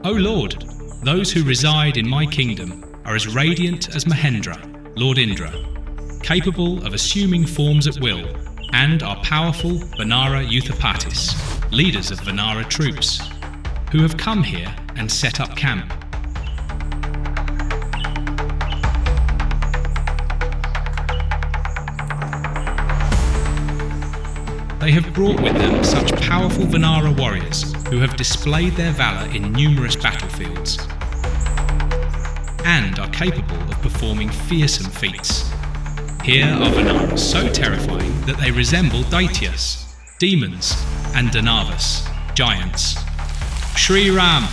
O Lord, those who reside in my kingdom are as radiant as Mahendra, Lord Indra, capable of assuming forms at will, and are powerful Vanara Yuthapatis, leaders of Vanara troops, who have come here and set up camp. They have brought with them such powerful Vanara warriors who have displayed their valour in numerous battlefields and are capable of performing fearsome feats. Here are Vanaras so terrifying that they resemble Daityas, demons, and Danavas, giants. Sri Ram!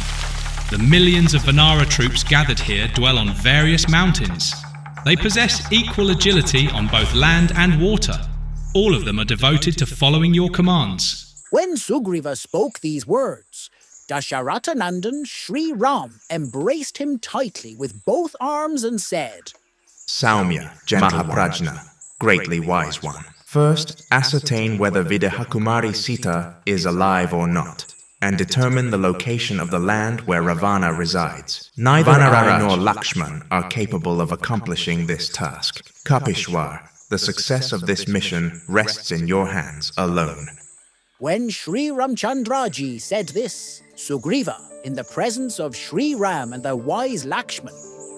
The millions of Vanara troops gathered here dwell on various mountains. They possess equal agility on both land and water. All of them are devoted to following your commands. When Sugriva spoke these words, Dasharathanandan Sri Ram embraced him tightly with both arms and said, Saumya, gentle Mahaprajna, greatly wise one. First, ascertain whether Videhakumari Sita is alive or not, and determine the location of the land where Ravana resides. Neither I nor Lakshman are capable of accomplishing this task. Kapishwar, the success of this mission rests in your hands alone. When Sri Ramchandraji said this, Sugriva, in the presence of Sri Ram and the wise Lakshman,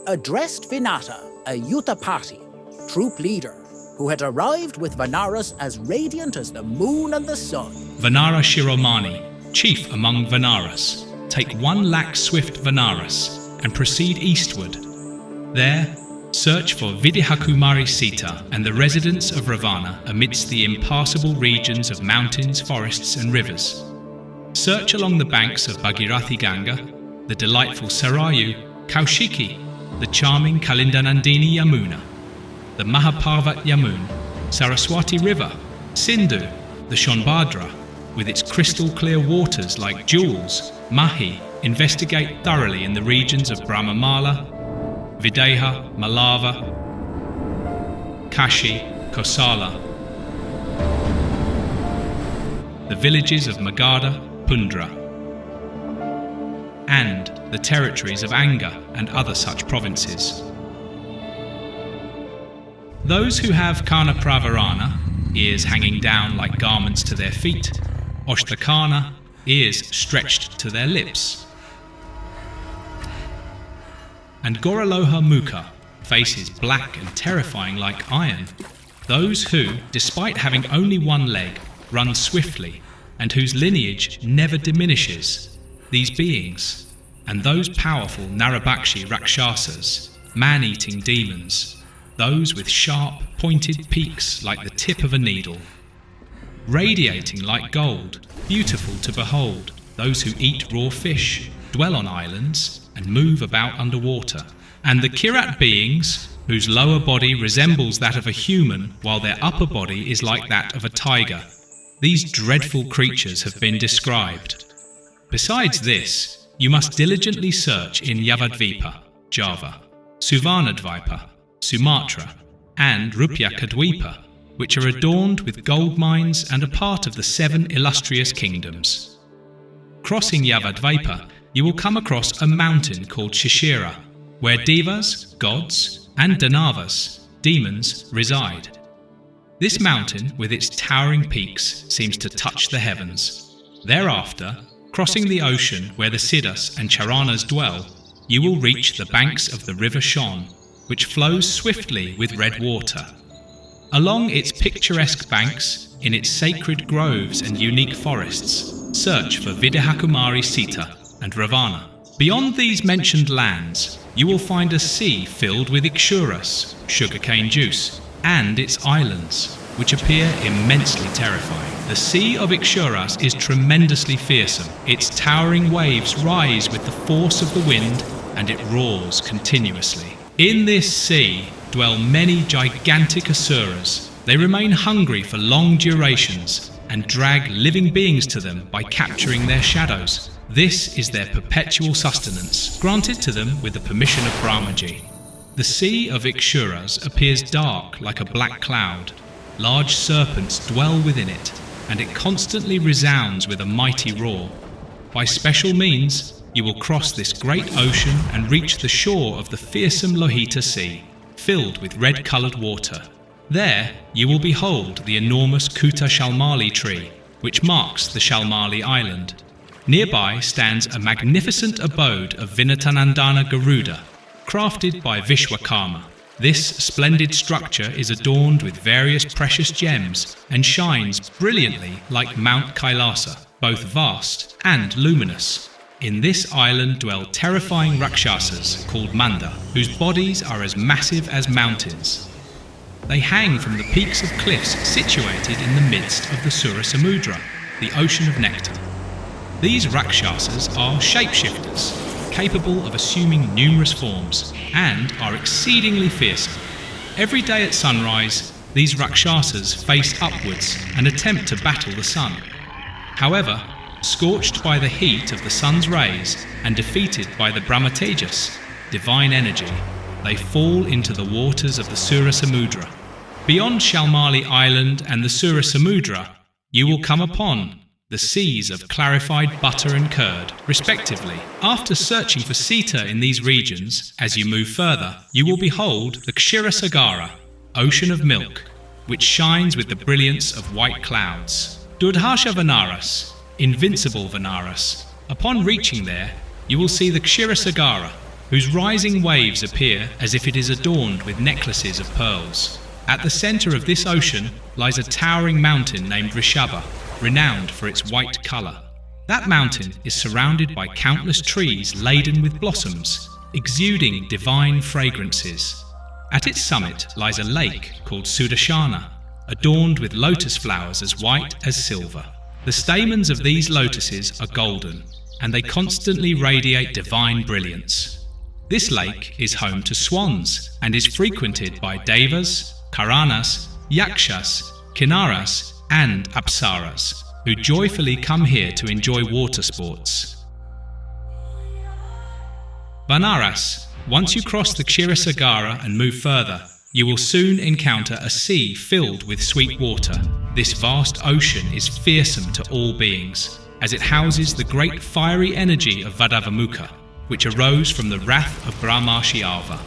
addressed Vinata, a Yuthapati, troop leader, who had arrived with Vanaras as radiant as the moon and the sun. Vanara Shiromani, chief among Vanaras, take 1 lakh swift Vanaras and proceed eastward. There, search for Videhakumari Sita and the residents of Ravana amidst the impassable regions of mountains, forests and rivers. Search along the banks of Bhagirathi Ganga, the delightful Sarayu, Kaushiki, the charming Kalindanandini Yamuna, the Mahaparvat Yamun, Saraswati River, Sindhu, the Shonbhadra, with its crystal clear waters like jewels. Mahi, investigate thoroughly in the regions of Brahmamala, Videha, Malava, Kashi, Kosala, the villages of Magadha, Pundra, and the territories of Anga and other such provinces. Those who have Karnapravarana, ears hanging down like garments to their feet, Oshtakana, ears stretched to their lips, and Goraloha Mukha, faces black and terrifying like iron. Those who, despite having only 1 leg, run swiftly, and whose lineage never diminishes. These beings, and those powerful Narabakshi Rakshasas, man-eating demons, those with sharp, pointed peaks like the tip of a needle, radiating like gold, beautiful to behold, those who eat raw fish, dwell on islands, and move about underwater, and the Kirat beings, whose lower body resembles that of a human, while their upper body is like that of a tiger. These dreadful creatures have been described. Besides this, you must diligently search in Yavadvipa, Java, Suvarnadvipa, Sumatra, and Rupyakadvipa, which are adorned with gold mines and a part of the 7 illustrious kingdoms. Crossing Yavadvipa, you will come across a mountain called Shishira, where Devas, gods, and Danavas, demons, reside. This mountain, with its towering peaks, seems to touch the heavens. Thereafter, crossing the ocean where the Siddhas and Charanas dwell, you will reach the banks of the river Shon, which flows swiftly with red water. Along its picturesque banks, in its sacred groves and unique forests, search for Videhakumari Sita and Ravana. Beyond these mentioned lands, you will find a sea filled with Ikshuras, sugarcane juice, and its islands, which appear immensely terrifying. The Sea of Ikshuras is tremendously fearsome. Its towering waves rise with the force of the wind, and it roars continuously. In this sea dwell many gigantic asuras. They remain hungry for long durations, and drag living beings to them by capturing their shadows. This is their perpetual sustenance, granted to them with the permission of Brahmaji. The Sea of Ikshuras appears dark like a black cloud. Large serpents dwell within it, and it constantly resounds with a mighty roar. By special means, you will cross this great ocean and reach the shore of the fearsome Lohita Sea, filled with red-coloured water. There, you will behold the enormous Kuta Shalmali tree, which marks the Shalmali Island. Nearby stands a magnificent abode of Vinatanandana Garuda, crafted by Vishwakarma. This splendid structure is adorned with various precious gems and shines brilliantly like Mount Kailasa, both vast and luminous. In this island dwell terrifying Rakshasas called Manda, whose bodies are as massive as mountains. They hang from the peaks of cliffs situated in the midst of the Sura Samudra, the ocean of nectar. These Rakshasas are shapeshifters, capable of assuming numerous forms, and are exceedingly fearsome. Every day at sunrise, these Rakshasas face upwards and attempt to battle the sun. However, scorched by the heat of the sun's rays and defeated by the Brahmatejas, divine energy, they fall into the waters of the Sura Samudra. Beyond Shalmali Island and the Sura Samudra, you will come upon the seas of clarified butter and curd, respectively. After searching for Sita in these regions, as you move further, you will behold the Kshirasagara, ocean of milk, which shines with the brilliance of white clouds. Durdhasha Vanaras, invincible Vanaras. Upon reaching there, you will see the Kshirasagara, whose rising waves appear as if it is adorned with necklaces of pearls. At the centre of this ocean lies a towering mountain named Rishabha, renowned for its white colour. That mountain is surrounded by countless trees laden with blossoms, exuding divine fragrances. At its summit lies a lake called Sudarshana, adorned with lotus flowers as white as silver. The stamens of these lotuses are golden, and they constantly radiate divine brilliance. This lake is home to swans and is frequented by devas, karanas, yakshas, kinnaras, and apsaras, who joyfully come here to enjoy water sports. Vanaras. Once you cross the Kshirasagara and move further, you will soon encounter a sea filled with sweet water. This vast ocean is fearsome to all beings, as it houses the great fiery energy of Vadavamukha, which arose from the wrath of Brahmarshi Alva.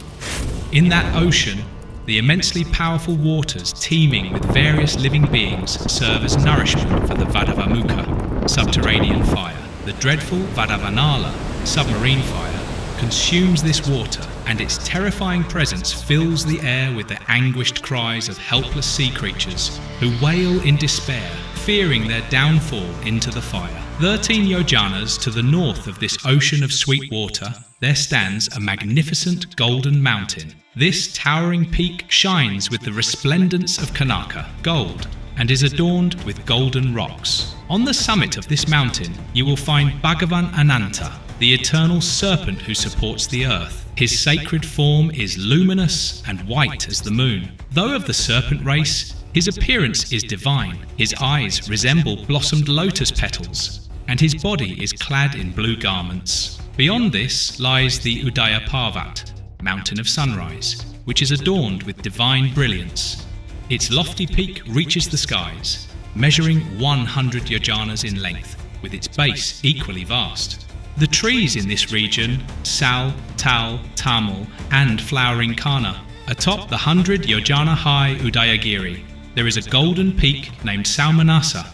In that ocean, the immensely powerful waters teeming with various living beings serve as nourishment for the Vadavamukha, subterranean fire. The dreadful Vadavanala, submarine fire, consumes this water, and its terrifying presence fills the air with the anguished cries of helpless sea creatures who wail in despair, fearing their downfall into the fire. 13 yojanas to the north of this ocean of sweet water, there stands a magnificent golden mountain. This towering peak shines with the resplendence of Kanaka, gold, and is adorned with golden rocks. On the summit of this mountain, you will find Bhagavan Ananta, the eternal serpent who supports the earth. His sacred form is luminous and white as the moon. Though of the serpent race, his appearance is divine. His eyes resemble blossomed lotus petals, and his body is clad in blue garments. Beyond this lies the Udaya Parvat, Mountain of Sunrise, which is adorned with divine brilliance. Its lofty peak reaches the skies, measuring 100 yojanas in length, with its base equally vast. The trees in this region, sal, tal, tamil, and flowering kana, atop the 100 yojana high Udayagiri, there is a golden peak named Saumanasa,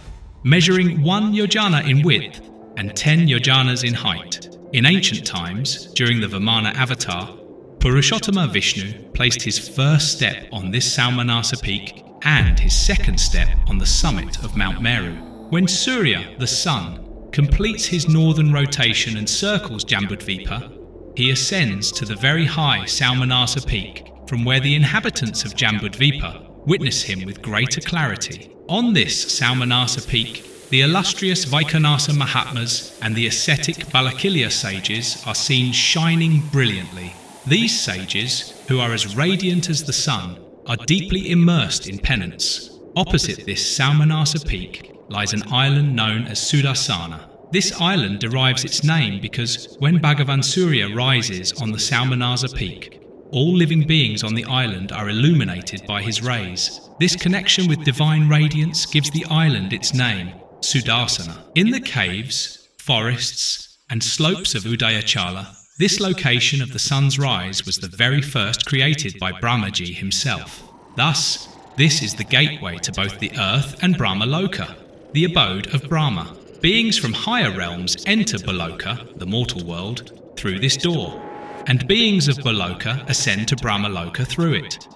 measuring 1 yojana in width and 10 yojanas in height. In ancient times, during the Vamana avatar, Purushottama Vishnu placed his first step on this Saumanasa peak and his second step on the summit of Mount Meru. When Surya, the sun, completes his northern rotation and circles Jambudvipa, he ascends to the very high Saumanasa peak, from where the inhabitants of Jambudvipa witness him with greater clarity. On this Saumanasa peak, the illustrious Vaikanasa Mahatmas and the ascetic Balakilya sages are seen shining brilliantly. These sages, who are as radiant as the sun, are deeply immersed in penance. Opposite this Saumanasa peak lies an island known as Sudarsana. This island derives its name because when Bhagavan Surya rises on the Saumanasa peak, all living beings on the island are illuminated by his rays. This connection with divine radiance gives the island its name, Sudarsana. In the caves, forests, and slopes of Udayachala, this location of the sun's rise was the very first created by Brahmaji himself. Thus, this is the gateway to both the earth and Brahmaloka, the abode of Brahma. Beings from higher realms enter Baloka, the mortal world, through this door, and beings of Baloka ascend to Brahmaloka through it.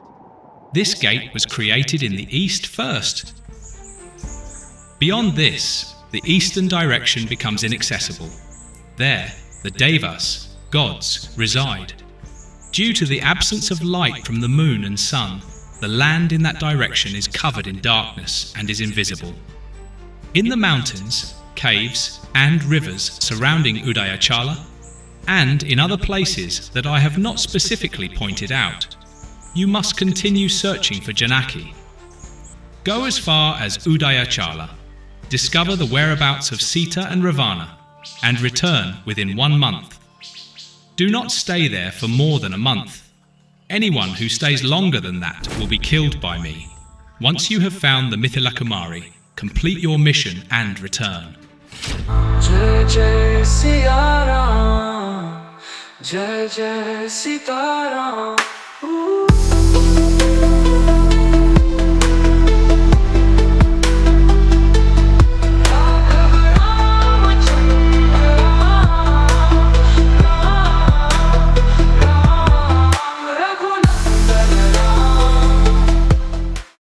This gate was created in the east first. Beyond this, the eastern direction becomes inaccessible. There, the Devas, gods, reside. Due to the absence of light from the moon and sun, the land in that direction is covered in darkness and is invisible. In the mountains, caves, and rivers surrounding Udayachala, and in other places that I have not specifically pointed out, you must continue searching for Janaki. Go as far as Udayachala, discover the whereabouts of Sita and Ravana, and return within 1 month. Do not stay there for more than a month. Anyone who stays longer than that will be killed by me. Once you have found the Mithila Kumari, complete your mission and return. Jai Jai Siya Ram, Jai Jai Sita Ram.